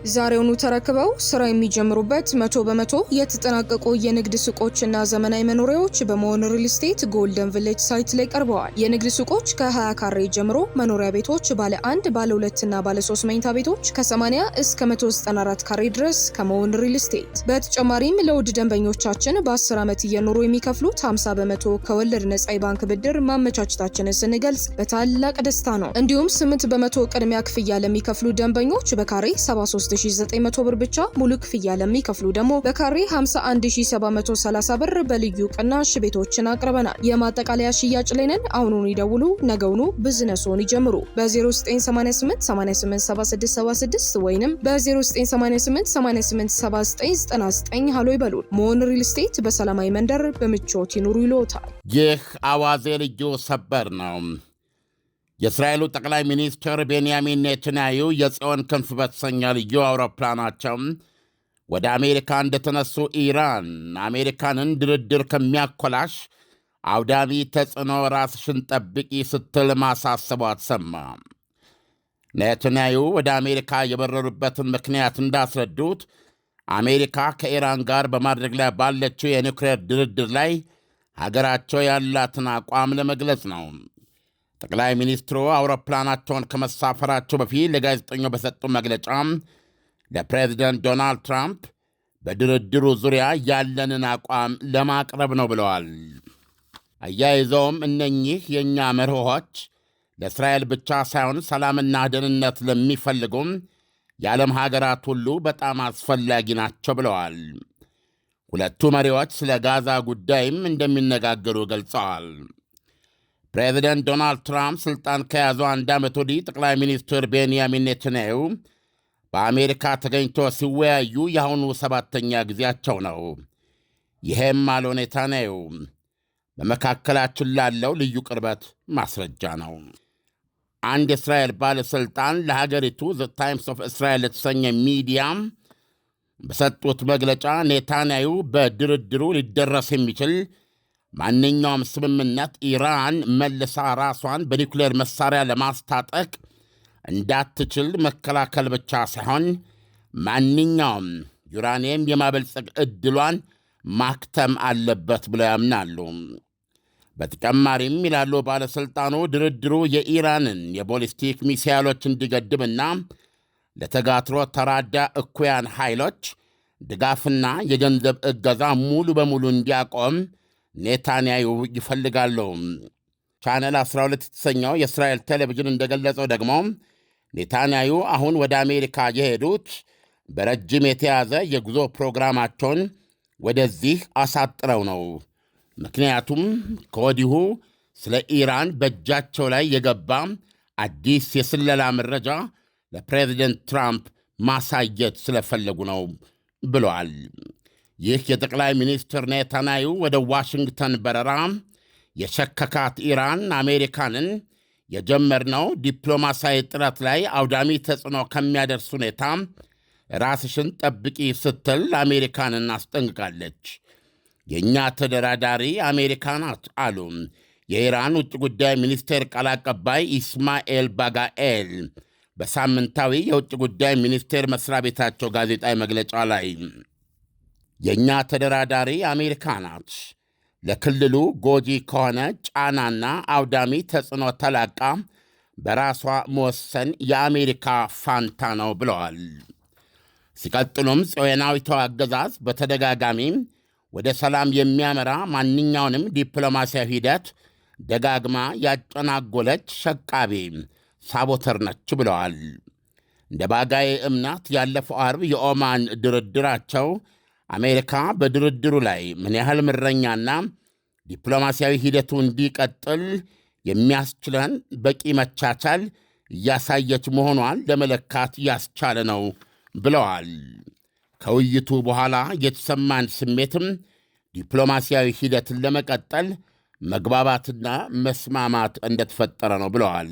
ዛሬውኑ ተረክበው ስራ የሚጀምሩበት 100% የተጠናቀቁ የንግድ ሱቆችና ዘመናዊ መኖሪያዎች በመሆን ሪል ስቴት ጎልደን ቪሌጅ ሳይት ላይ ቀርበዋል። የንግድ ሱቆች ከ20 ካሬ ጀምሮ፣ መኖሪያ ቤቶች ባለ 1፣ ባለ 2 እና ባለ 3 መኝታ ቤቶች ከ80 እስከ 194 ካሬ ድረስ ከመሆን ሪል ስቴት። በተጨማሪም ለውድ ደንበኞቻችን በ10 ዓመት እየኖሩ የሚከፍሉት 50% ከወለድ ነጻ የባንክ ብድር ማመቻቸታችንን ስንገልጽ በታላቅ ደስታ ነው። እንዲሁም 8% ቅድሚያ ክፍያ ለሚከፍሉ ደንበኞች በካሬ 73900 ብር ብቻ፣ ሙሉ ክፍያ ለሚከፍሉ ደግሞ በካሬ 51730 ብር በልዩ ቅናሽ ቤቶችን አቅርበናል። የማጠቃለያ ሽያጭ ላይ ነን። አሁኑን ይደውሉ፣ ነገውኑ ቢዝነስዎን ይጀምሩ። በ0988 887676 ወይንም በ0988 887999 ሃሎ ይበሉን። መሆን ሪል ስቴት በሰላማዊ መንደር በምቾት ይኑሩ ይሎታል። ይህ አዋዜ ልዩ ሰበር ነው። የእስራኤሉ ጠቅላይ ሚኒስትር ቤንያሚን ኔታንያሁ የጽዮን ክንፍ በተሰኘ ልዩ አውሮፕላናቸው ወደ አሜሪካ እንደተነሱ ኢራን አሜሪካንን ድርድር ከሚያኮላሽ አውዳሚ ተጽዕኖ ራስሽን ጠብቂ ስትል ማሳሰቧ ተሰማ። ኔታንያሁ ወደ አሜሪካ የበረሩበትን ምክንያት እንዳስረዱት አሜሪካ ከኢራን ጋር በማድረግ ላይ ባለችው የኒውክሌር ድርድር ላይ ሀገራቸው ያላትን አቋም ለመግለጽ ነው። ጠቅላይ ሚኒስትሩ አውሮፕላናቸውን ከመሳፈራቸው በፊት ለጋዜጠኞች በሰጡ መግለጫ ለፕሬዚደንት ዶናልድ ትራምፕ በድርድሩ ዙሪያ ያለንን አቋም ለማቅረብ ነው ብለዋል። አያይዘውም እነኚህ የእኛ መርሆች ለእስራኤል ብቻ ሳይሆን ሰላምና ደህንነት ለሚፈልጉም የዓለም ሀገራት ሁሉ በጣም አስፈላጊ ናቸው ብለዋል። ሁለቱ መሪዎች ስለ ጋዛ ጉዳይም እንደሚነጋገሩ ገልጸዋል። ፕሬዚደንት ዶናልድ ትራምፕ ሥልጣን ከያዙ 1 ዓመት ወዲህ ጠቅላይ ሚኒስትር ቤንያሚን ኔታንያሁ በአሜሪካ ተገኝቶ ሲወያዩ የአሁኑ 7ኛ ጊዜያቸው ነው። ይሄም አለው ኔታንያሁ በመካከላችን ላለው ልዩ ቅርበት ማስረጃ ነው። አንድ የእስራኤል ባለሥልጣን ለሀገሪቱ ዘ ታይምስ ኦፍ እስራኤል ለተሰኘ ሚዲያ በሰጡት መግለጫ ኔታንያሁ በድርድሩ ሊደረስ የሚችል ማንኛውም ስምምነት ኢራን መልሳ ራሷን በኒውክሌር መሣሪያ ለማስታጠቅ እንዳትችል መከላከል ብቻ ሳይሆን ማንኛውም ዩራኒየም የማበልጸግ ዕድሏን ማክተም አለበት ብለው ያምናሉ። በተጨማሪም ይላሉ ባለሥልጣኑ ድርድሩ የኢራንን የቦሊስቲክ ሚሳይሎች እንዲገድብና ለተጋትሮ ተራዳ እኩያን ኃይሎች ድጋፍና የገንዘብ እገዛ ሙሉ በሙሉ እንዲያቆም ኔታንያሁ ይፈልጋሉ። ቻነል 12 የተሰኘው የእስራኤል ቴሌቪዥን እንደገለጸው ደግሞ ኔታንያሁ አሁን ወደ አሜሪካ የሄዱት በረጅም የተያዘ የጉዞ ፕሮግራማቸውን ወደዚህ አሳጥረው ነው። ምክንያቱም ከወዲሁ ስለ ኢራን በእጃቸው ላይ የገባ አዲስ የስለላ መረጃ ለፕሬዚደንት ትራምፕ ማሳየት ስለፈለጉ ነው ብለዋል። ይህ የጠቅላይ ሚኒስትር ኔታንያሁ ወደ ዋሽንግተን በረራ የሸከካት ኢራን አሜሪካንን የጀመርነው ዲፕሎማሲያዊ ጥረት ላይ አውዳሚ ተጽዕኖ ከሚያደርስ ሁኔታ ራስሽን ጠብቂ ስትል አሜሪካንን አስጠንቅቃለች። የእኛ ተደራዳሪ አሜሪካ ናት አሉ የኢራን ውጭ ጉዳይ ሚኒስቴር ቃል አቀባይ ኢስማኤል ባጋኤል በሳምንታዊ የውጭ ጉዳይ ሚኒስቴር መሥሪያ ቤታቸው ጋዜጣዊ መግለጫ ላይ የእኛ ተደራዳሪ አሜሪካ ናት፣ ለክልሉ ጎጂ ከሆነ ጫናና አውዳሚ ተጽዕኖ ተላቃ በራሷ መወሰን የአሜሪካ ፋንታ ነው ብለዋል። ሲቀጥሉም ጽዮናዊቷ አገዛዝ በተደጋጋሚ ወደ ሰላም የሚያመራ ማንኛውንም ዲፕሎማሲያዊ ሂደት ደጋግማ ያጨናጎለች ሸቃቢ ሳቦተር ነች ብለዋል። እንደ ባጋዬ እምነት ያለፈው አርብ የኦማን ድርድራቸው አሜሪካ በድርድሩ ላይ ምን ያህል ምረኛና ዲፕሎማሲያዊ ሂደቱ እንዲቀጥል የሚያስችለን በቂ መቻቻል እያሳየች መሆኗን ለመለካት ያስቻለ ነው ብለዋል። ከውይይቱ በኋላ የተሰማን ስሜትም ዲፕሎማሲያዊ ሂደትን ለመቀጠል መግባባትና መስማማት እንደተፈጠረ ነው ብለዋል።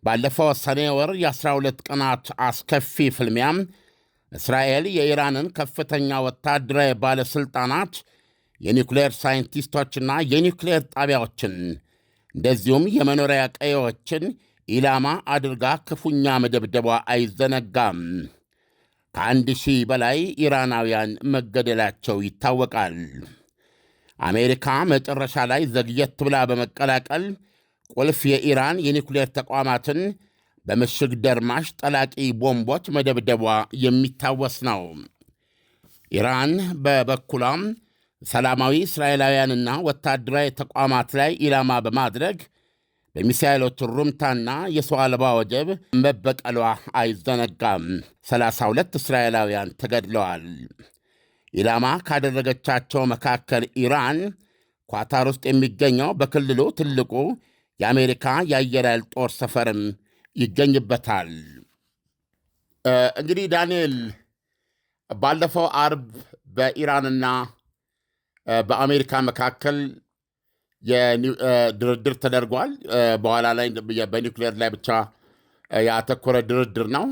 ባለፈው ሰኔ ወር የ12 ቀናት አስከፊ ፍልሚያም እስራኤል የኢራንን ከፍተኛ ወታደራዊ ባለሥልጣናት፣ የኒውክሌር ሳይንቲስቶችና የኒውክሌር ጣቢያዎችን እንደዚሁም የመኖሪያ ቀዬዎችን ኢላማ አድርጋ ክፉኛ መደብደቧ አይዘነጋም። ከ1000 በላይ ኢራናውያን መገደላቸው ይታወቃል። አሜሪካ መጨረሻ ላይ ዘግየት ብላ በመቀላቀል ቁልፍ የኢራን የኒውክሌር ተቋማትን በምሽግ ደርማሽ ጠላቂ ቦምቦች መደብደቧ የሚታወስ ነው። ኢራን በበኩሏም ሰላማዊ እስራኤላውያንና ወታደራዊ ተቋማት ላይ ኢላማ በማድረግ በሚሳይሎች ሩምታና የሰው አልባ ወጀብ መበቀሏ አይዘነጋም። 32 እስራኤላውያን ተገድለዋል። ኢላማ ካደረገቻቸው መካከል ኢራን ኳታር ውስጥ የሚገኘው በክልሉ ትልቁ የአሜሪካ የአየር ኃይል ጦር ሰፈርም ይገኝበታል። እንግዲህ ዳንኤል፣ ባለፈው አርብ በኢራንና በአሜሪካ መካከል ድርድር ተደርጓል። በኋላ ላይ በኒውክሌር ላይ ብቻ ያተኮረ ድርድር ነው።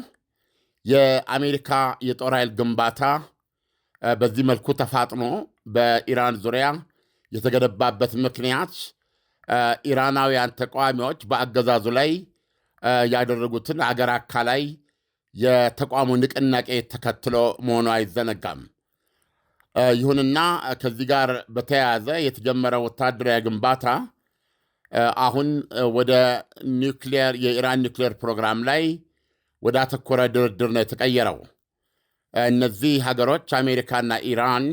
የአሜሪካ የጦር ኃይል ግንባታ በዚህ መልኩ ተፋጥኖ በኢራን ዙሪያ የተገነባበት ምክንያት ኢራናውያን ተቃዋሚዎች በአገዛዙ ላይ ያደረጉትን አገር አካላይ የተቋሙ ንቅናቄ ተከትሎ መሆኑ አይዘነጋም። ይሁንና ከዚህ ጋር በተያያዘ የተጀመረው ወታደራዊ ግንባታ አሁን ወደ የኢራን ኒውክሌር ፕሮግራም ላይ ወደ አተኮረ ድርድር ነው የተቀየረው። እነዚህ ሀገሮች አሜሪካና ኢራን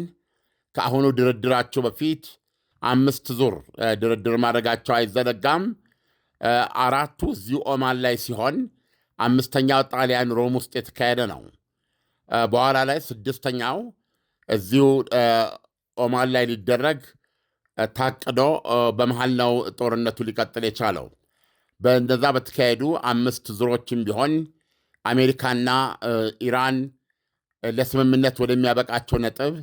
ከአሁኑ ድርድራቸው በፊት 5 ዙር ድርድር ማድረጋቸው አይዘነጋም። 4ቱ እዚሁ ኦማን ላይ ሲሆን 5ኛው ጣሊያን ሮም ውስጥ የተካሄደ ነው። በኋላ ላይ 6ኛው እዚሁ ኦማን ላይ ሊደረግ ታቅዶ በመሃል ነው ጦርነቱ ሊቀጥል የቻለው። በእንደዛ በተካሄዱ 5 ዙሮችም ቢሆን አሜሪካና ኢራን ለስምምነት ወደሚያበቃቸው ነጥብ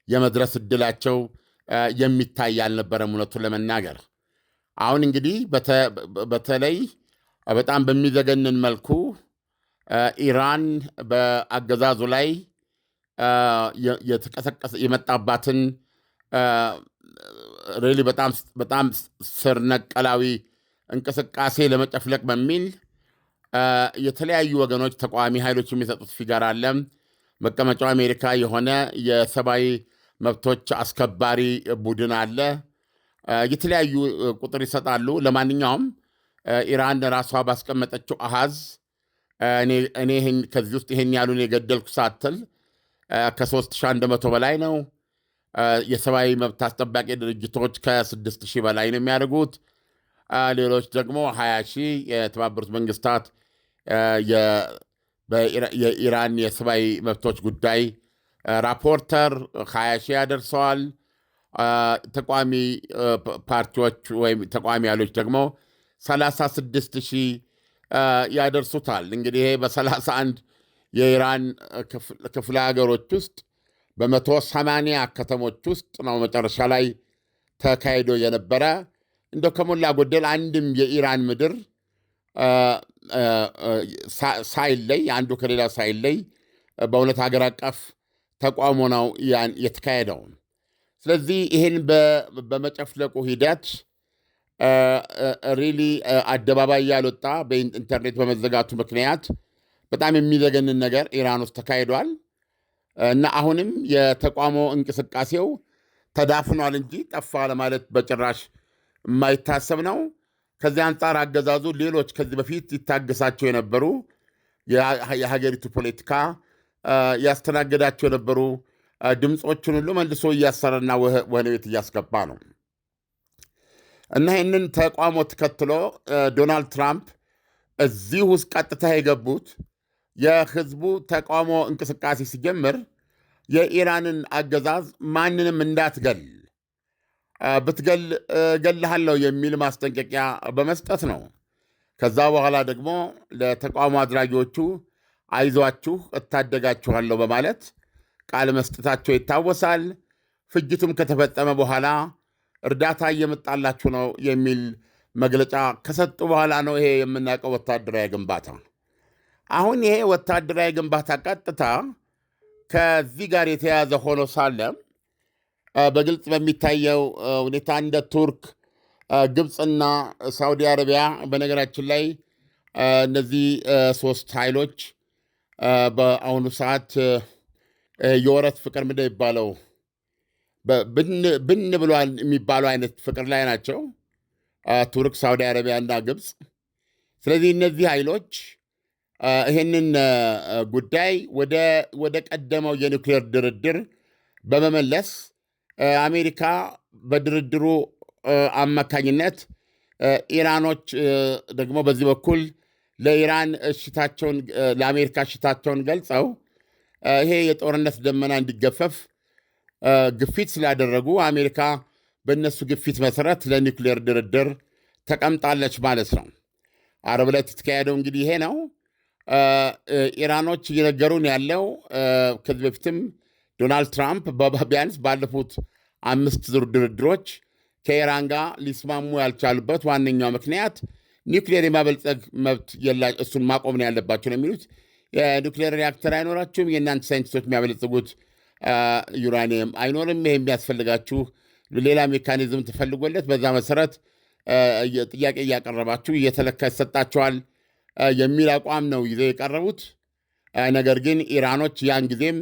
የመድረስ ዕድላቸው የሚታይ አልነበረም እውነቱን ለመናገር። አሁን እንግዲህ በተለይ በጣም በሚዘገንን መልኩ ኢራን በአገዛዙ ላይ የመጣባትን ሪሊ በጣም ስር ነቀላዊ እንቅስቃሴ ለመጨፍለቅ በሚል የተለያዩ ወገኖች ተቃዋሚ ኃይሎች የሚሰጡት ፊገር አለ። መቀመጫው አሜሪካ የሆነ የሰብአዊ መብቶች አስከባሪ ቡድን አለ። የተለያዩ ቁጥር ይሰጣሉ። ለማንኛውም ኢራን ራሷ ባስቀመጠችው አሃዝ እኔ ከዚህ ውስጥ ይሄን ያሉን የገደልኩ ሳትል ከ3100 በላይ ነው። የሰብአዊ መብት አስጠባቂ ድርጅቶች ከ6000 በላይ ነው የሚያደርጉት። ሌሎች ደግሞ 20,000 የተባበሩት መንግስታት የኢራን የሰብአዊ መብቶች ጉዳይ ራፖርተር 20,000 ያደርሰዋል። ተቃዋሚ ፓርቲዎች ወይም ተቃዋሚ ኃይሎች ደግሞ 36,000 ያደርሱታል። እንግዲህ ይሄ በ31 የኢራን ክፍለ ሀገሮች ውስጥ በ180 ከተሞች ውስጥ ነው መጨረሻ ላይ ተካሂዶ የነበረ። እንደው ከሞላ ጎደል አንድም የኢራን ምድር ሳይለይ አንዱ ከሌላ ሳይለይ በእውነት ሀገር አቀፍ ተቋሞ ነው የተካሄደው። ስለዚህ ይህን በመጨፍለቁ ሂደት ሪሊ አደባባይ ያልወጣ በኢንተርኔት በመዘጋቱ ምክንያት በጣም የሚዘገንን ነገር ኢራን ውስጥ ተካሂዷል እና አሁንም የተቋሞ እንቅስቃሴው ተዳፍኗል እንጂ ጠፋ ለማለት በጭራሽ የማይታሰብ ነው። ከዚህ አንጻር አገዛዙ ሌሎች ከዚህ በፊት ይታገሳቸው የነበሩ የሀገሪቱ ፖለቲካ ያስተናገዳቸው የነበሩ ድምፆችን ሁሉ መልሶ እያሰረና ወህኒ ቤት እያስገባ ነው እና ይህንን ተቋሞ ተከትሎ ዶናልድ ትራምፕ እዚህ ውስጥ ቀጥታ የገቡት የህዝቡ ተቃውሞ እንቅስቃሴ ሲጀምር የኢራንን አገዛዝ ማንንም እንዳትገል ብትገል እገልሃለሁ የሚል ማስጠንቀቂያ በመስጠት ነው። ከዛ በኋላ ደግሞ ለተቃውሞ አድራጊዎቹ አይዟችሁ እታደጋችኋለሁ በማለት ቃል መስጠታቸው ይታወሳል። ፍጅቱም ከተፈጸመ በኋላ እርዳታ እየመጣላችሁ ነው የሚል መግለጫ ከሰጡ በኋላ ነው ይሄ የምናውቀው ወታደራዊ ግንባታ። አሁን ይሄ ወታደራዊ ግንባታ ቀጥታ ከዚህ ጋር የተያያዘ ሆኖ ሳለ በግልጽ በሚታየው ሁኔታ እንደ ቱርክ፣ ግብፅና ሳውዲ አረቢያ በነገራችን ላይ እነዚህ 3 ኃይሎች በአሁኑ ሰዓት የወረት ፍቅር ምንድን ይባለው ብን ብሏል የሚባለው አይነት ፍቅር ላይ ናቸው ቱርክ፣ ሳውዲ አረቢያና ግብፅ። ስለዚህ እነዚህ ኃይሎች ይህንን ጉዳይ ወደ ቀደመው የኒውክሌር ድርድር በመመለስ አሜሪካ በድርድሩ አማካኝነት ኢራኖች ደግሞ በዚህ በኩል ለኢራን ለአሜሪካ እሽታቸውን ገልጸው ይሄ የጦርነት ደመና እንዲገፈፍ ግፊት ስላደረጉ አሜሪካ በእነሱ ግፊት መሰረት ለኒውክሌር ድርድር ተቀምጣለች ማለት ነው። ዓርብ ዕለት የተካሄደው እንግዲህ ይሄ ነው። ኢራኖች እየነገሩን ያለው ከዚህ በፊትም ዶናልድ ትራምፕ ቢያንስ ባለፉት 5 ዙር ድርድሮች ከኢራን ጋር ሊስማሙ ያልቻሉበት ዋነኛው ምክንያት ኒውክሌር የማበልጸግ መብት እሱን ማቆም ነው ያለባቸው ነው የሚሉት። የኒውክሌር ሪያክተር አይኖራችሁም፣ የእናንተ ሳይንቲስቶች የሚያበለጽጉት ዩራኒየም አይኖርም፣ ይሄ የሚያስፈልጋችሁ ሌላ ሜካኒዝም ትፈልጎለት፣ በዛ መሰረት ጥያቄ እያቀረባችሁ እየተለካ ይሰጣቸዋል የሚል አቋም ነው ይዘው የቀረቡት። ነገር ግን ኢራኖች ያን ጊዜም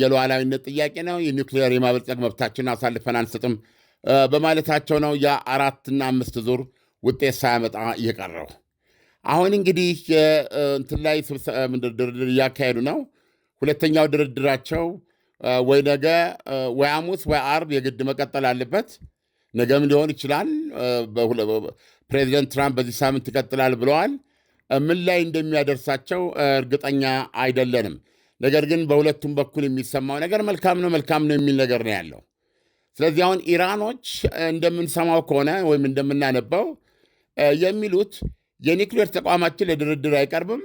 የሉዓላዊነት ጥያቄ ነው፣ የኒውክሌር የማበልጸግ መብታችንን አሳልፈን አንሰጥም በማለታቸው ነው የ4 እና 5 ዙር ውጤት ሳያመጣ እየቀረው። አሁን እንግዲህ እንትን ላይ ድርድር እያካሄዱ ነው። ሁለተኛው ድርድራቸው ወይ ነገ ወይ ሐሙስ ወይ ዓርብ የግድ መቀጠል አለበት። ነገም ሊሆን ይችላል። ፕሬዚደንት ትራምፕ በዚህ ሳምንት ይቀጥላል ብለዋል። ምን ላይ እንደሚያደርሳቸው እርግጠኛ አይደለንም። ነገር ግን በሁለቱም በኩል የሚሰማው ነገር መልካም ነው የሚል ነገር ነው ያለው። ስለዚህ አሁን ኢራኖች እንደምንሰማው ከሆነ ወይም እንደምናነበው የሚሉት የኒውክሌር ተቋማችን ለድርድር አይቀርብም፣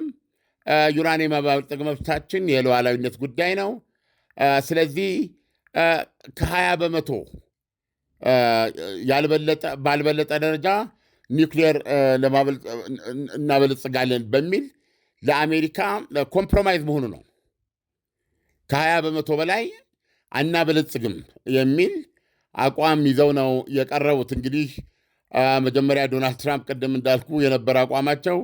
ዩራኒየም የማበልጸግ መብታችን የሉዓላዊነት ጉዳይ ነው። ስለዚህ ከ20 በመቶ ባልበለጠ ደረጃ ኒውክሌር እናበለጽጋለን በሚል ለአሜሪካ ኮምፕሮማይዝ መሆኑ ነው። ከ20 በመቶ በላይ አናበለጽግም የሚል አቋም ይዘው ነው የቀረቡት። እንግዲህ መጀመሪያ ዶናልድ ትራምፕ ቅድም እንዳልኩ የነበረ አቋማቸው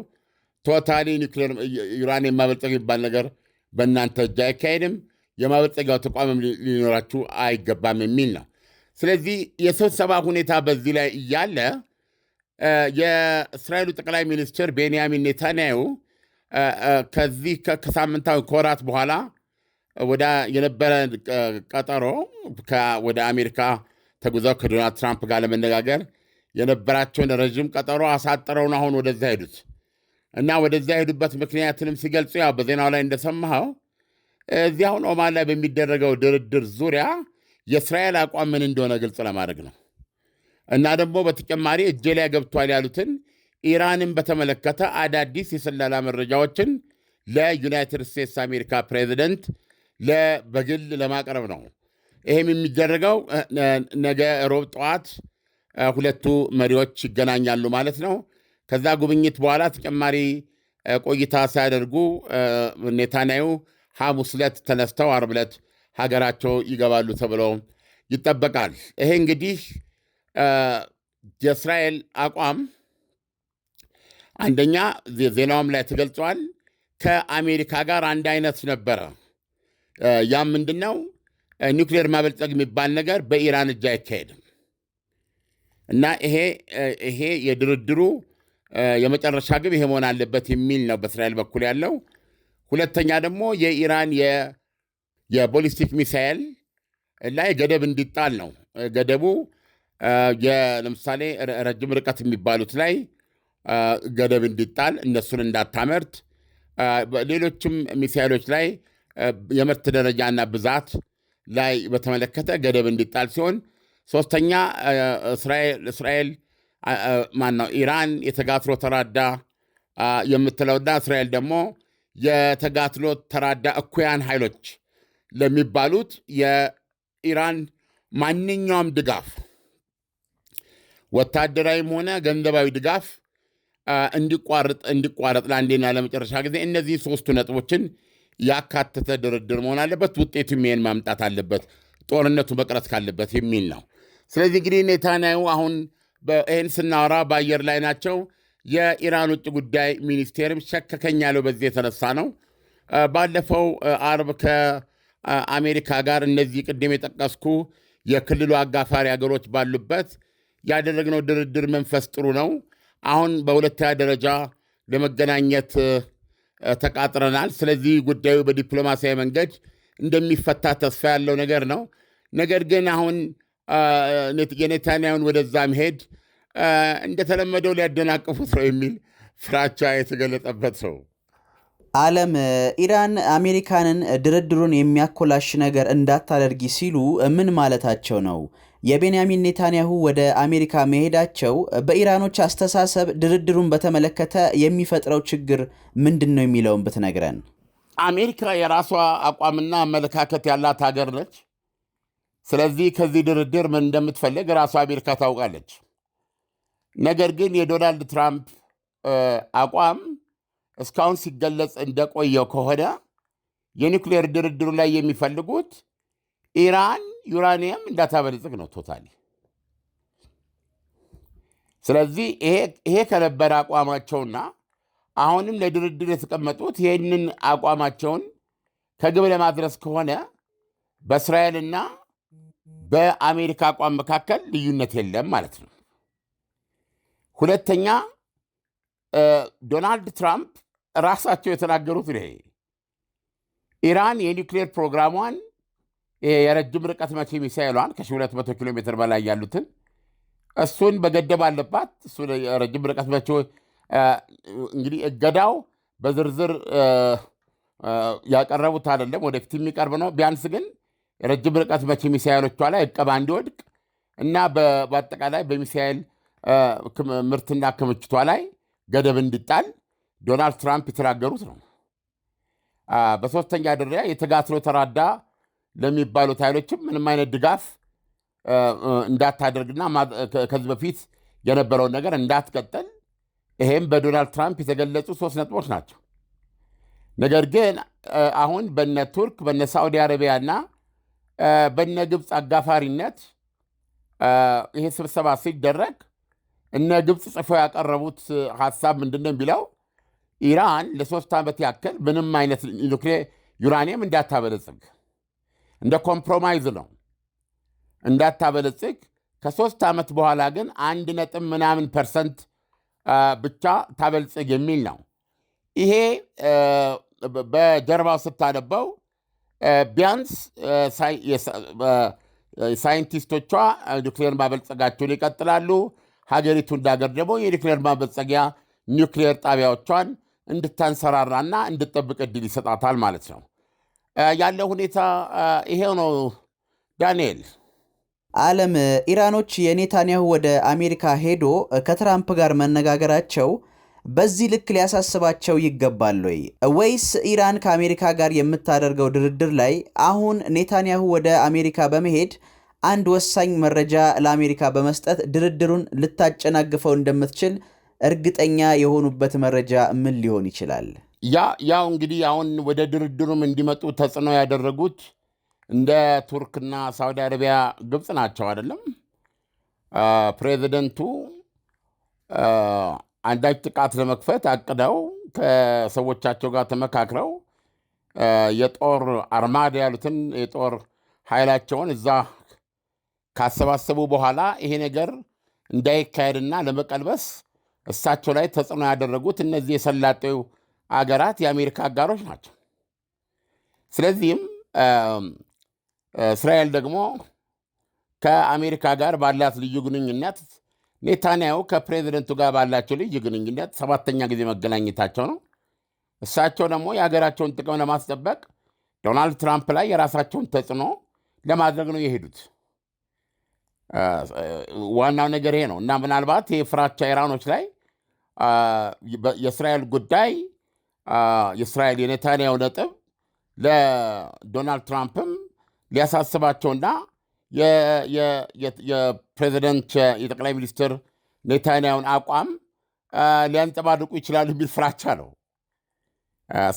ቶታሊ ኒውክሌር ዩራኒየም ማበልጸግ የሚባል ነገር በእናንተ እጅ አይካሄድም፣ የማበልጸጊያው ተቋምም ሊኖራችሁ አይገባም የሚል ነው። ስለዚህ የስብሰባ ሁኔታ በዚህ ላይ እያለ የእስራኤሉ ጠቅላይ ሚኒስትር ቤንያሚን ኔታንያሁ ከዚህ ከሳምንታዊ ከወራት በኋላ ወደ የነበረ ቀጠሮ ወደ አሜሪካ ተጉዘው ከዶናልድ ትራምፕ ጋር ለመነጋገር የነበራቸውን ረዥም ቀጠሮ አሳጥረውን አሁን ወደዛ ሄዱት እና ወደዛ ሄዱበት ምክንያትንም ሲገልጹ ያው በዜናው ላይ እንደሰማኸው እዚህ አሁን ኦማን ላይ በሚደረገው ድርድር ዙሪያ የእስራኤል አቋም ምን እንደሆነ ግልጽ ለማድረግ ነው እና ደግሞ በተጨማሪ እጄ ላይ ገብቷል ያሉትን ኢራንን በተመለከተ አዳዲስ የስለላ መረጃዎችን ለዩናይትድ ስቴትስ አሜሪካ ፕሬዚደንት በግል ለማቅረብ ነው። ይህም የሚደረገው ነገ ሮብ ጠዋት ሁለቱ መሪዎች ይገናኛሉ ማለት ነው። ከዛ ጉብኝት በኋላ ተጨማሪ ቆይታ ሳያደርጉ ኔታንያሁ ሐሙስ ዕለት ተነስተው ዓርብ ዕለት ሀገራቸው ይገባሉ ተብሎ ይጠበቃል። ይሄ እንግዲህ የእስራኤል አቋም አንደኛ ዜናውም ላይ ተገልጿል፣ ከአሜሪካ ጋር አንድ አይነት ነበረ። ያም ምንድነው? ኒውክሌር ማበልጸግ የሚባል ነገር በኢራን እጅ አይካሄድም እና ይሄ የድርድሩ የመጨረሻ ግብ ይሄ መሆን አለበት የሚል ነው በእስራኤል በኩል ያለው። ሁለተኛ ደግሞ የኢራን የቦሊስቲክ ሚሳይል ላይ ገደብ እንዲጣል ነው። ገደቡ ለምሳሌ ረጅም ርቀት የሚባሉት ላይ ገደብ እንዲጣል፣ እነሱን እንዳታመርት፣ ሌሎችም ሚሳይሎች ላይ የምርት ደረጃና ብዛት ላይ በተመለከተ ገደብ እንዲጣል ሲሆን፣ ሶስተኛ እስራኤል ኢራን የተጋትሎ ተራዳ የምትለውና እስራኤል ደግሞ የተጋትሎ ተራዳ እኩያን ኃይሎች ለሚባሉት የኢራን ማንኛውም ድጋፍ ወታደራዊም ሆነ ገንዘባዊ ድጋፍ እንዲቋረጥ ለአንዴና ለመጨረሻ ጊዜ እነዚህ 3 ነጥቦችን ያካተተ ድርድር መሆን አለበት። ውጤቱም ይሄን ማምጣት አለበት፣ ጦርነቱ መቅረት ካለበት የሚል ነው። ስለዚህ እንግዲህ ኔታንያሁ አሁን ይህን ስናወራ በአየር ላይ ናቸው። የኢራን ውጭ ጉዳይ ሚኒስቴርም ሸከከኝ ያለው በዚህ የተነሳ ነው። ባለፈው አርብ ከአሜሪካ ጋር እነዚህ ቅድም የጠቀስኩ የክልሉ አጋፋሪ ሀገሮች ባሉበት ያደረግነው ድርድር መንፈስ ጥሩ ነው። አሁን በሁለተኛ ደረጃ ለመገናኘት ተቃጥረናል። ስለዚህ ጉዳዩ በዲፕሎማሲያዊ መንገድ እንደሚፈታ ተስፋ ያለው ነገር ነው። ነገር ግን አሁን የኔታንያሁን ወደዛ መሄድ እንደተለመደው ሊያደናቅፉት ነው የሚል ፍራቻ የተገለጠበት ሰው ዓለም ኢራን አሜሪካንን ድርድሩን የሚያኮላሽ ነገር እንዳታደርጊ ሲሉ ምን ማለታቸው ነው? የቤንያሚን ኔታንያሁ ወደ አሜሪካ መሄዳቸው በኢራኖች አስተሳሰብ ድርድሩን በተመለከተ የሚፈጥረው ችግር ምንድን ነው የሚለውን ብትነግረን። አሜሪካ የራሷ አቋምና አመለካከት ያላት ሀገር ነች። ስለዚህ ከዚህ ድርድር ምን እንደምትፈልግ ራሷ አሜሪካ ታውቃለች። ነገር ግን የዶናልድ ትራምፕ አቋም እስካሁን ሲገለጽ እንደቆየው ከሆነ የኒውክሌር ድርድሩ ላይ የሚፈልጉት ኢራን ዩራኒየም እንዳታበለጽግ ነው ቶታሊ። ስለዚህ ይሄ ከነበረ አቋማቸውና አሁንም ለድርድር የተቀመጡት ይህንን አቋማቸውን ከግብ ለማድረስ ከሆነ በእስራኤልና በአሜሪካ አቋም መካከል ልዩነት የለም ማለት ነው። ሁለተኛ ዶናልድ ትራምፕ ራሳቸው የተናገሩት ነው። ኢራን የኒውክሌር ፕሮግራሟን የረጅም ርቀት መቼ ሚሳይሏን ከ200 ኪሎ ሜትር በላይ ያሉትን እሱን በገደብ አለባት። እሱ ረጅም ርቀት መቼ እንግዲህ እገዳው በዝርዝር ያቀረቡት አይደለም፣ ወደፊት የሚቀርብ ነው። ቢያንስ ግን ረጅም ርቀት መቼ ሚሳይሎቿ ላይ እቀባ እንዲወድቅ እና በአጠቃላይ በሚሳይል ምርትና ክምችቷ ላይ ገደብ እንዲጣል ዶናልድ ትራምፕ የተናገሩት ነው። በሶስተኛ ደረጃ የተጋትሎ ተራዳ ለሚባሉት ኃይሎችም ምንም አይነት ድጋፍ እንዳታደርግና ከዚህ በፊት የነበረውን ነገር እንዳትቀጥል፣ ይሄም በዶናልድ ትራምፕ የተገለጹ 3 ነጥቦች ናቸው። ነገር ግን አሁን በነ ቱርክ በነ ሳዑዲ አረቢያና በነ ግብፅ አጋፋሪነት ይሄ ስብሰባ ሲደረግ እነ ግብፅ ጽፎ ያቀረቡት ሀሳብ ምንድነው ቢለው ኢራን ለ3 ዓመት ያክል ምንም አይነት ኒውክሌር ዩራኒየም እንዳታበለጽግ እንደ ኮምፕሮማይዝ ነው እንዳታበለጽግ፣ ከ3 ዓመት በኋላ ግን 1% ብቻ ታበልጽግ የሚል ነው። ይሄ በጀርባው ስታነበው ቢያንስ ሳይንቲስቶቿ ኒውክሌር ማበልጸጋቸውን ይቀጥላሉ። ሀገሪቱ እንዳገር ደግሞ የኒውክሌር ማበልጸጊያ ኒውክሌር ጣቢያዎቿን እንድታንሰራራና እንድጠብቅ ዕድል ይሰጣታል ማለት ነው። ያለው ሁኔታ ይሄው ነው። ዳንኤል ዓለም ኢራኖች የኔታንያሁ ወደ አሜሪካ ሄዶ ከትራምፕ ጋር መነጋገራቸው በዚህ ልክ ሊያሳስባቸው ይገባል ወይ? ወይስ ኢራን ከአሜሪካ ጋር የምታደርገው ድርድር ላይ አሁን ኔታንያሁ ወደ አሜሪካ በመሄድ አንድ ወሳኝ መረጃ ለአሜሪካ በመስጠት ድርድሩን ልታጨናግፈው እንደምትችል እርግጠኛ የሆኑበት መረጃ ምን ሊሆን ይችላል? ያው እንግዲህ አሁን ወደ ድርድሩም እንዲመጡ ተጽዕኖ ያደረጉት እንደ ቱርክና ሳውዲ አረቢያ፣ ግብፅ ናቸው አይደለም? ፕሬዚደንቱ አንዳች ጥቃት ለመክፈት አቅደው ከሰዎቻቸው ጋር ተመካክረው የጦር አርማዳ ያሉትን የጦር ኃይላቸውን እዛ ካሰባሰቡ በኋላ ይሄ ነገር እንዳይካሄድና ለመቀልበስ እሳቸው ላይ ተጽዕኖ ያደረጉት እነዚህ የሰላጤው አገራት የአሜሪካ አጋሮች ናቸው። ስለዚህም እስራኤል ደግሞ ከአሜሪካ ጋር ባላት ልዩ ግንኙነት ኔታንያሁ ከፕሬዚደንቱ ጋር ባላቸው ልዩ ግንኙነት 7ኛ ጊዜ መገናኘታቸው ነው። እሳቸው ደግሞ የሀገራቸውን ጥቅም ለማስጠበቅ ዶናልድ ትራምፕ ላይ የራሳቸውን ተጽዕኖ ለማድረግ ነው የሄዱት። ዋናው ነገር ይሄ ነው እና ምናልባት የፍራቻ ኢራኖች ላይ የእስራኤል ጉዳይ የእስራኤል የኔታንያሁ ነጥብ ለዶናልድ ትራምፕም ሊያሳስባቸውና የፕሬዚደንት የጠቅላይ ሚኒስትር ኔታንያሁን አቋም ሊያንጸባርቁ ይችላሉ የሚል ፍራቻ ነው።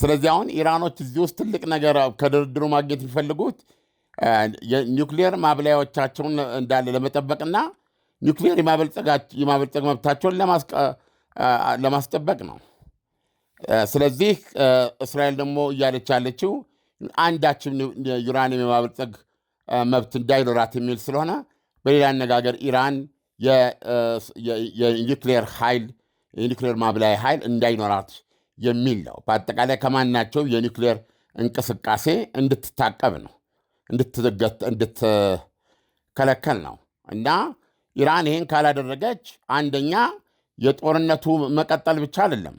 ስለዚህ አሁን ኢራኖች እዚህ ውስጥ ትልቅ ነገር ከድርድሩ ማግኘት የሚፈልጉት የኒውክሌር ማብላያዎቻቸውን እንዳለ ለመጠበቅና ኒውክሌር የማበልጸግ መብታቸውን ለማስጠበቅ ነው። ስለዚህ እስራኤል ደግሞ እያለች ያለችው አንዳችም ዩራኒየም የማበልጸግ መብት እንዳይኖራት የሚል ስለሆነ በሌላ አነጋገር ኢራን የኒውክሌር ኃይል የኒውክሌር ማብላያ ኃይል እንዳይኖራት የሚል ነው። በአጠቃላይ ከማናቸው የኒውክሌር እንቅስቃሴ እንድትታቀብ ነው፣ እንድትከለከል ነው። እና ኢራን ይህን ካላደረገች አንደኛ የጦርነቱ መቀጠል ብቻ አይደለም፣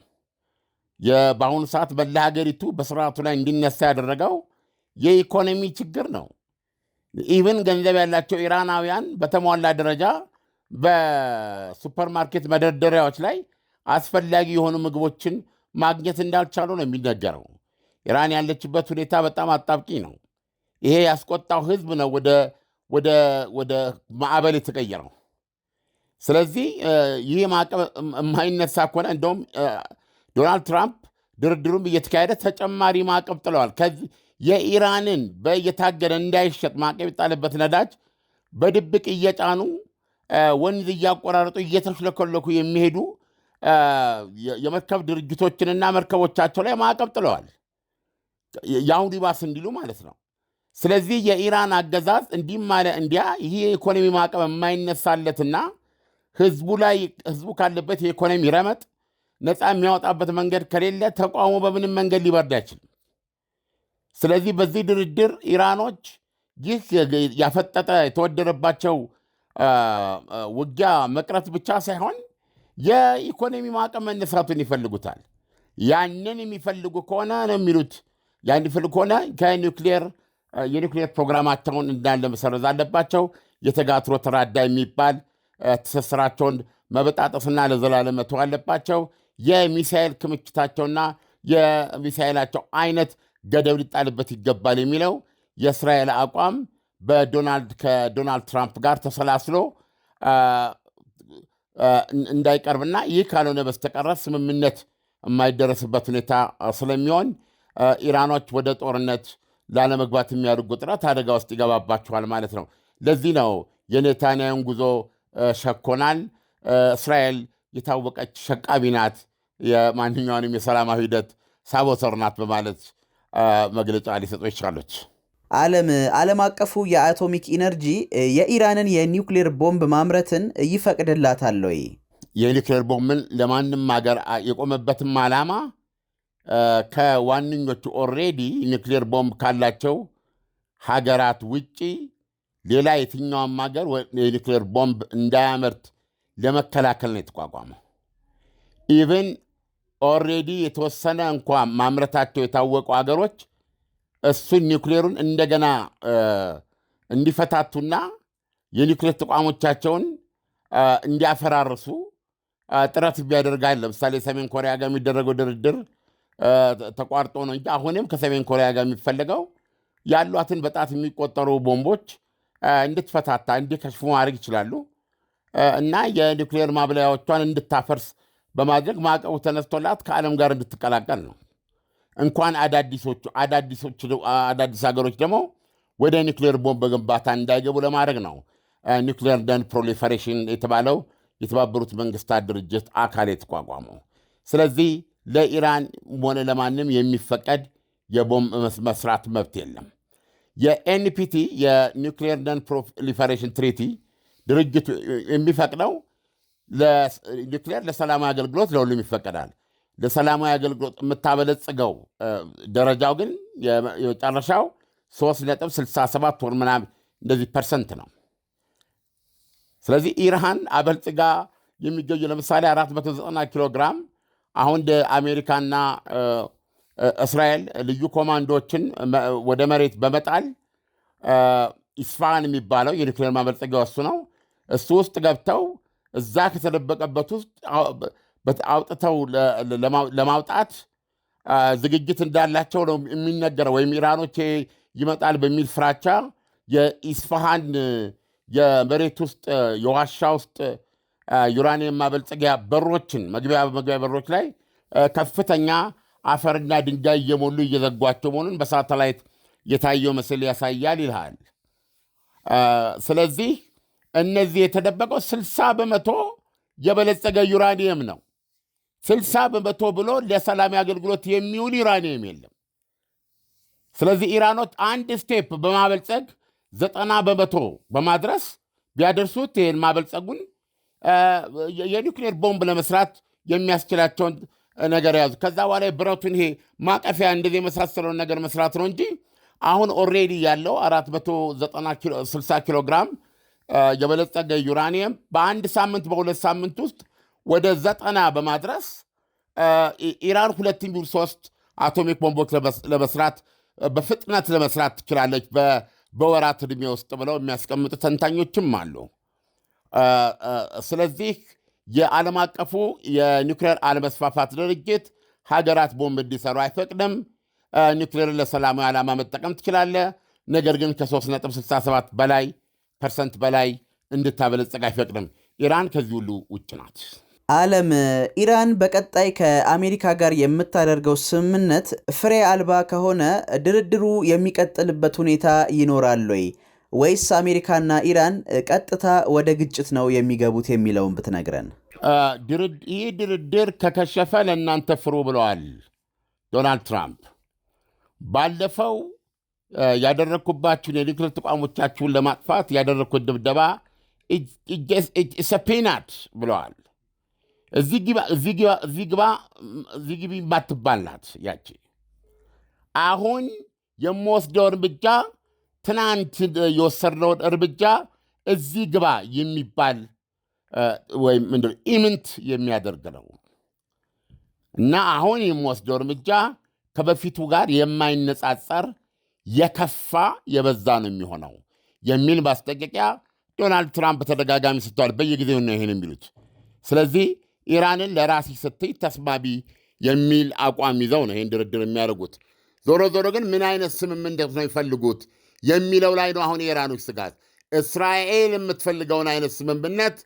በአሁኑ ሰዓት በላ ሀገሪቱ በስርዓቱ ላይ እንዲነሳ ያደረገው የኢኮኖሚ ችግር ነው። ኢቭን ገንዘብ ያላቸው ኢራናውያን በተሟላ ደረጃ በሱፐርማርኬት መደርደሪያዎች ላይ አስፈላጊ የሆኑ ምግቦችን ማግኘት እንዳልቻሉ ነው የሚነገረው። ኢራን ያለችበት ሁኔታ በጣም አጣብቂ ነው። ይሄ ያስቆጣው ህዝብ ነው ወደ ማዕበል የተቀየረው። ስለዚህ ይህ ማዕቀብ የማይነሳ ከሆነ እንደውም ዶናልድ ትራምፕ ድርድሩም እየተካሄደ ተጨማሪ ማዕቀብ ጥለዋል። የኢራንን እየታገደ እንዳይሸጥ ማዕቀብ የጣለበት ነዳጅ በድብቅ እየጫኑ ወንዝ እያቆራረጡ እየተሽለከለኩ የሚሄዱ የመርከብ ድርጅቶችንና መርከቦቻቸው ላይ ማዕቀብ ጥለዋል። የአሁኑ ይባስ እንዲሉ ማለት ነው። ስለዚህ የኢራን አገዛዝ እንዲህም አለ እንዲያ ይህ የኢኮኖሚ ማዕቀብ የማይነሳለትና ህዝቡ ካለበት የኢኮኖሚ ረመጥ ነፃ የሚያወጣበት መንገድ ከሌለ ተቃውሞ በምንም መንገድ ሊበርድ አይችልም። ስለዚህ በዚህ ድርድር ኢራኖች ይህ ያፈጠጠ የተወደረባቸው ውጊያ መቅረት ብቻ ሳይሆን የኢኮኖሚ ማዕቀብ መነሳቱን ይፈልጉታል። ያንን የሚፈልጉ ከሆነ ነው የሚሉት ያን የሚፈልጉ ከሆነ የኒውክሌር ፕሮግራማቸውን እንዳለ መሰረዝ አለባቸው። የተጋትሮ ተራዳ የሚባል ትስስራቸውን መበጣጠስና ለዘላለም መተው አለባቸው። የሚሳኤል ክምችታቸውና የሚሳኤላቸው አይነት ገደብ ሊጣልበት ይገባል የሚለው የእስራኤል አቋም ከዶናልድ ትራምፕ ጋር ተሰላስሎ እንዳይቀርብና ይህ ካልሆነ በስተቀረ ስምምነት የማይደረስበት ሁኔታ ስለሚሆን ኢራኖች ወደ ጦርነት ላለመግባት የሚያደርጉ ጥረት አደጋ ውስጥ ይገባባቸዋል ማለት ነው። ለዚህ ነው የኔታንያሁን ጉዞ ሸኮናል። እስራኤል የታወቀች ሸቃቢ ናት፣ የማንኛውንም የሰላማዊ ሂደት ሳቦተር ናት በማለት መግለጫ ሊሰጡ ይችላሉች። ዓለም አቀፉ የአቶሚክ ኢነርጂ የኢራንን የኒውክሌር ቦምብ ማምረትን ይፈቅድላታል ወይ? የኒውክሌር ቦምብን ለማንም ሀገር የቆመበትም ዓላማ ከዋነኞቹ ኦልሬዲ ኒውክሌር ቦምብ ካላቸው ሀገራት ውጪ ሌላ የትኛውም ሀገር የኒውክሌር ቦምብ እንዳያመርት ለመከላከል ነው የተቋቋመው። ኢቨን ኦልሬዲ የተወሰነ እንኳ ማምረታቸው የታወቁ ሀገሮች እሱን ኒውክሌሩን እንደገና እንዲፈታቱና የኒውክሌር ተቋሞቻቸውን እንዲያፈራርሱ ጥረት ቢያደርጋል። ለምሳሌ ሰሜን ኮሪያ ጋር የሚደረገው ድርድር ተቋርጦ ነው እንጂ አሁንም ከሰሜን ኮሪያ ጋር የሚፈለገው ያሏትን በጣት የሚቆጠሩ ቦምቦች እንድትፈታታ እንዲከሽፉ ማድረግ ይችላሉ እና የኒውክሌር ማብለያዎቿን እንድታፈርስ በማድረግ ማዕቀቡ ተነስቶላት ከዓለም ጋር እንድትቀላቀል ነው። እንኳን አዳዲስ ሀገሮች ደግሞ ወደ ኒውክሌር ቦምብ ግንባታ እንዳይገቡ ለማድረግ ነው ኒውክሌር ነን ፕሮሊፈሬሽን የተባለው የተባበሩት መንግስታት ድርጅት አካል የተቋቋመው። ስለዚህ ለኢራን ሆነ ለማንም የሚፈቀድ የቦምብ መስራት መብት የለም። የኤንፒቲ የኒውክሌር ነን ፕሮሊፈሬሽን ትሪቲ ድርጅቱ የሚፈቅደው ኒውክሌር ለሰላማዊ አገልግሎት ለሁሉም ይፈቀዳል። ለሰላማዊ አገልግሎት የምታበለጽገው ደረጃው ግን የመጨረሻው 3.67 ወር ምናምን እንደዚህ ፐርሰንት ነው። ስለዚህ ኢራን አበልጽጋ የሚገኙ ለምሳሌ 490 ኪሎ ግራም አሁን አሜሪካና እስራኤል ልዩ ኮማንዶችን ወደ መሬት በመጣል ኢስፋሃን የሚባለው የኒውክሌር ማበልጸጊያ እሱ ነው። እሱ ውስጥ ገብተው እዛ ከተደበቀበት ውስጥ አውጥተው ለማውጣት ዝግጅት እንዳላቸው ነው የሚነገረው። ወይም ኢራኖች ይመጣል በሚል ፍራቻ የኢስፋሃን የመሬት ውስጥ የዋሻ ውስጥ ዩራኒየም ማበልጸጊያ በሮችን መግቢያ በሮች ላይ ከፍተኛ አፈርና ድንጋይ እየሞሉ እየዘጓቸው መሆኑን በሳተላይት የታየው ምስል ያሳያል ይልሃል። ስለዚህ እነዚህ የተደበቀው 60 በመቶ የበለጸገ ዩራኒየም ነው። 60% ብሎ ለሰላም አገልግሎት የሚውል ዩራኒየም የለም። ስለዚህ ኢራኖች አንድ ስቴፕ በማበልጸግ 90% በማድረስ ቢያደርሱት ይህን ማበልጸጉን የኒውክሌር ቦምብ ለመስራት የሚያስችላቸውን ነገር ያዙ። ከዛ በኋላ ብረቱን ይሄ ማቀፊያ እንደዚህ የመሳሰለውን ነገር መስራት ነው እንጂ አሁን ኦልሬዲ ያለው 460 ኪሎ ግራም የበለጸገ ዩራኒየም በአንድ ሳምንት በሁለት ሳምንት ውስጥ ወደ 90 በማድረስ ኢራን 2-3 አቶሚክ ቦምቦች ለመስራት በፍጥነት ለመስራት ትችላለች በወራት ዕድሜ ውስጥ ብለው የሚያስቀምጡ ተንታኞችም አሉ። ስለዚህ የዓለም አቀፉ የኒውክሌር አለመስፋፋት ድርጅት ሀገራት ቦምብ እንዲሰሩ አይፈቅድም። ኒውክሌርን ለሰላማዊ ዓላማ መጠቀም ትችላለህ፣ ነገር ግን ከ3.67 % በላይ እንድታበለጸግ አይፈቅድም። ኢራን ከዚህ ሁሉ ውጭ ናት። ዓለም ኢራን በቀጣይ ከአሜሪካ ጋር የምታደርገው ስምምነት ፍሬ አልባ ከሆነ ድርድሩ የሚቀጥልበት ሁኔታ ይኖራል ወይስ አሜሪካና ኢራን ቀጥታ ወደ ግጭት ነው የሚገቡት የሚለውን ብትነግረን። ይህ ድርድር ከከሸፈ ለእናንተ ፍሩ ብለዋል ዶናልድ ትራምፕ። ባለፈው ያደረግኩባችሁን የኒውክሌር ተቋሞቻችሁን ለማጥፋት ያደረግኩት ድብደባ ሰፔናት ብለዋል። እዚህ ግቢ ማትባልናት ያቺ። አሁን የምወስደው እርምጃ ትናንት የወሰድነውን እርምጃ እዚህ ግባ የሚባል ወይም ኢምንት የሚያደርግ ነው እና አሁን የምወስደው እርምጃ ከበፊቱ ጋር የማይነጻጸር የከፋ የበዛ ነው የሚሆነው የሚል ማስጠንቀቂያ ዶናልድ ትራምፕ ተደጋጋሚ ስተዋል። በየጊዜው ነው ይሄን የሚሉት። ስለዚህ ኢራንን ለራሲ ስትይ ተስማሚ የሚል አቋም ይዘው ነው ይህን ድርድር የሚያደርጉት። ዞሮ ዞሮ ግን ምን አይነት ስምምነት ነው የሚፈልጉት የሚለው ላይ ነው አሁን የኢራኖች ስጋት። እስራኤል የምትፈልገውን አይነት ስምምነት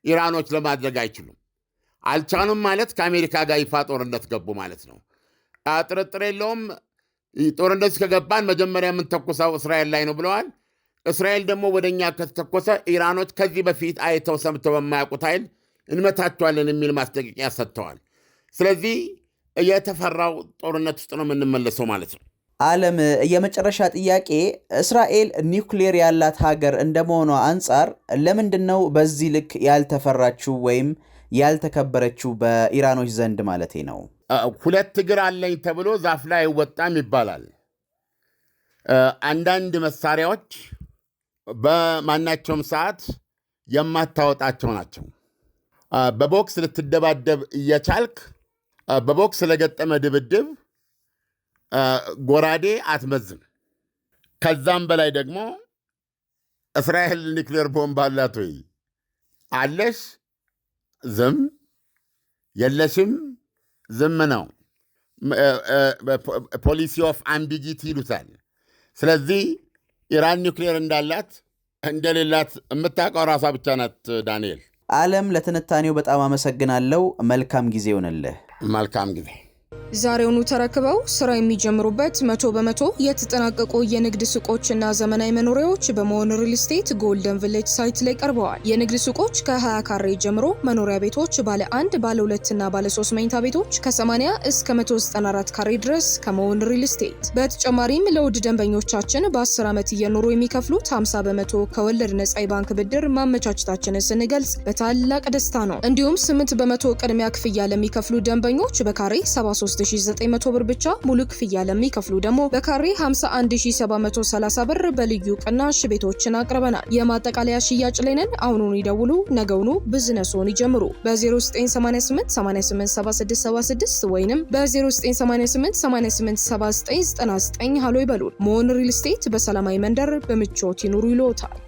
ኢራኖች ለማድረግ አይችሉም። አልቻሉም ማለት ከአሜሪካ ጋር ይፋ ጦርነት ገቡ ማለት ነው። ጥርጥር የለውም። ጦርነት ከገባን መጀመሪያ የምንተኩሰው እስራኤል ላይ ነው ብለዋል። እስራኤል ደግሞ ወደ እኛ ከተተኮሰ ኢራኖች ከዚህ በፊት አይተው ሰምተው በማያውቁት ኃይል እንመታቸዋለን የሚል ማስጠንቀቂያ ሰጥተዋል። ስለዚህ የተፈራው ጦርነት ውስጥ ነው የምንመለሰው ማለት ነው። ዓለም የመጨረሻ ጥያቄ፣ እስራኤል ኒውክሌር ያላት ሀገር እንደመሆኗ አንጻር ለምንድን ነው በዚህ ልክ ያልተፈራችው ወይም ያልተከበረችው በኢራኖች ዘንድ ማለቴ ነው? ሁለት እግር አለኝ ተብሎ ዛፍ ላይ አይወጣም ይባላል። አንዳንድ መሳሪያዎች በማናቸውም ሰዓት የማታወጣቸው ናቸው። በቦክስ ልትደባደብ እየቻልክ በቦክስ ለገጠመ ድብድብ ጎራዴ አትመዝም። ከዛም በላይ ደግሞ እስራኤል ኒውክሌር ቦምብ አላት ወይ? አለሽ? ዝም። የለሽም? ዝም ነው። ፖሊሲ ኦፍ አምቢጊቲ ይሉታል። ስለዚህ ኢራን ኒውክሌር እንዳላት እንደሌላት የምታውቀው ራሷ ብቻ ናት። ዳንኤል ዓለም፣ ለትንታኔው በጣም አመሰግናለሁ። መልካም ጊዜ ይሆንልህ። መልካም ጊዜ። ዛሬውኑ ተረክበው ስራ የሚጀምሩበት 100% የተጠናቀቁ የንግድ ሱቆችና ዘመናዊ መኖሪያዎች በመሆን ሪል ስቴት ጎልደን ቪሌጅ ሳይት ላይ ቀርበዋል። የንግድ ሱቆች ከ20 ካሬ ጀምሮ፣ መኖሪያ ቤቶች ባለ 1፣ ባለ 2 እና ባለ 3 መኝታ ቤቶች ከ80 እስከ 194 ካሬ ድረስ ከመሆን ሪል ስቴት። በተጨማሪም ለውድ ደንበኞቻችን በ10 ዓመት እየኖሩ የሚከፍሉት 50% ከወለድ ነጻ የባንክ ብድር ማመቻቸታችንን ስንገልጽ በታላቅ ደስታ ነው። እንዲሁም 8% ቅድሚያ ክፍያ ለሚከፍሉ ደንበኞች በካሬ 73900 ብር ብቻ፣ ሙሉ ክፍያ ለሚከፍሉ ደግሞ በካሬ 51730 ብር በልዩ ቅናሽ ቤቶችን አቅርበናል። የማጠቃለያ ሽያጭ ላይ ነን። አሁኑን ይደውሉ፣ ነገውኑ ቢዝነስዎን ይጀምሩ። በ0988 887676 ወይንም በ0988 887999 ሃሎ ይበሉን። መሆን ሪል ስቴት በሰላማዊ መንደር በምቾት ይኑሩ ይሎታል።